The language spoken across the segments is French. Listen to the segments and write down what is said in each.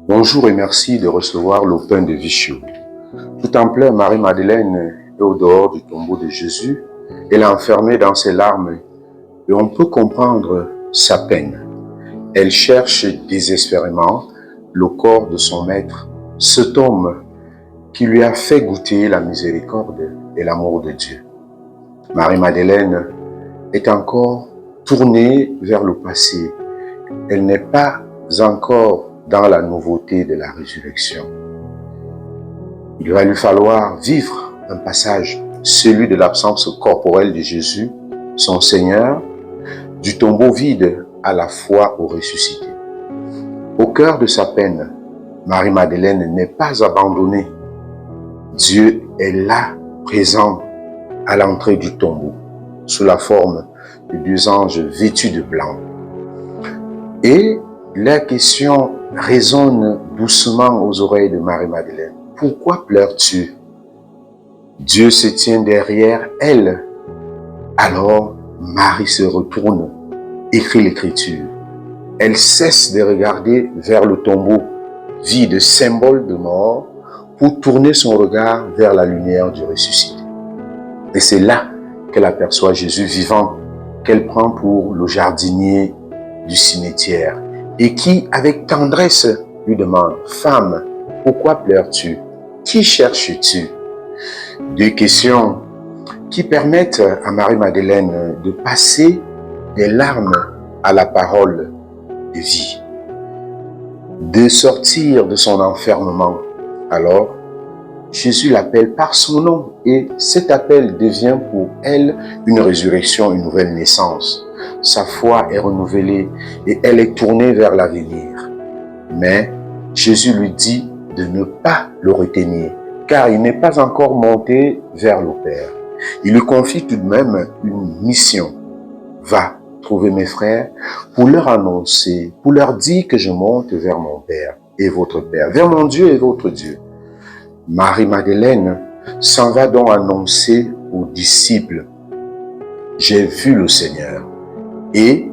Bonjour et merci de recevoir le pain de Vichou. Tout en pleurs, Marie-Madeleine est au dehors du tombeau de Jésus. Elle est enfermée dans ses larmes et on peut comprendre sa peine. Elle cherche désespérément le corps de son maître, cet homme qui lui a fait goûter la miséricorde et l'amour de Dieu. Marie-Madeleine est encore tournée vers le passé. Elle n'est pas encore dans la nouveauté de la résurrection. Il va lui falloir vivre un passage, celui de l'absence corporelle de Jésus, son Seigneur, du tombeau vide à la foi au ressuscité. Au cœur de sa peine, Marie-Madeleine n'est pas abandonnée. Dieu est là, présent à l'entrée du tombeau, sous la forme de deux anges vêtus de blanc. Et la question résonne doucement aux oreilles de Marie-Madeleine. Pourquoi pleures-tu? Dieu se tient derrière elle. Alors, Marie se retourne, écrit l'Écriture. Elle cesse de regarder vers le tombeau, vide, symbole de mort, pour tourner son regard vers la lumière du ressuscité. Et c'est là qu'elle aperçoit Jésus vivant, qu'elle prend pour le jardinier du cimetière, et qui, avec tendresse, lui demande « Femme, pourquoi pleures-tu? Qui cherches-tu » Deux questions qui permettent à Marie-Madeleine de passer des larmes à la parole de vie, de sortir de son enfermement. Alors, Jésus l'appelle par son nom et cet appel devient pour elle une résurrection, une nouvelle naissance. Sa foi est renouvelée et elle est tournée vers l'avenir. Mais Jésus lui dit de ne pas le retenir car il n'est pas encore monté vers le Père. Il lui confie tout de même une mission. Va trouver mes frères pour leur annoncer, pour leur dire que je monte vers mon Père et votre Père, vers mon Dieu et votre Dieu. Marie-Madeleine s'en va donc annoncer aux disciples « J'ai vu le Seigneur » et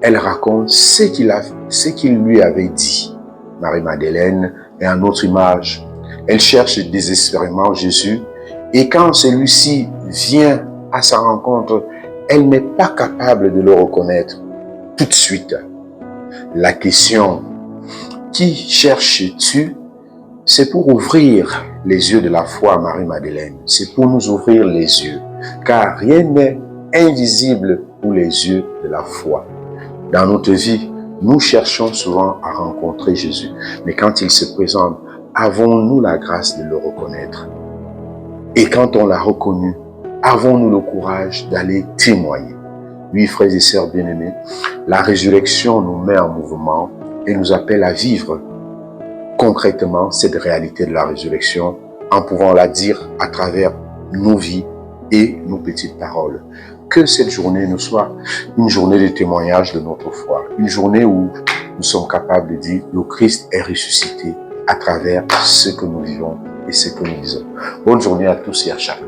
elle raconte ce qu'il lui avait dit. Marie-Madeleine est en autre image. Elle cherche désespérément Jésus et quand celui-ci vient à sa rencontre, elle n'est pas capable de le reconnaître tout de suite. La question « Qui cherches-tu » c'est pour ouvrir les yeux de la foi à Marie-Madeleine. C'est pour nous ouvrir les yeux. Car rien n'est invisible pour les yeux de la foi. Dans notre vie, nous cherchons souvent à rencontrer Jésus. Mais quand il se présente, avons-nous la grâce de le reconnaître? Et quand on l'a reconnu, avons-nous le courage d'aller témoigner? Oui, frères et sœurs bien-aimés, la résurrection nous met en mouvement et nous appelle à vivre concrètement cette réalité de la résurrection en pouvant la dire à travers nos vies et nos petites paroles. Que cette journée nous soit une journée de témoignage de notre foi, une journée où nous sommes capables de dire le Christ est ressuscité à travers ce que nous vivons et ce que nous disons. Bonne journée à tous et à chacun.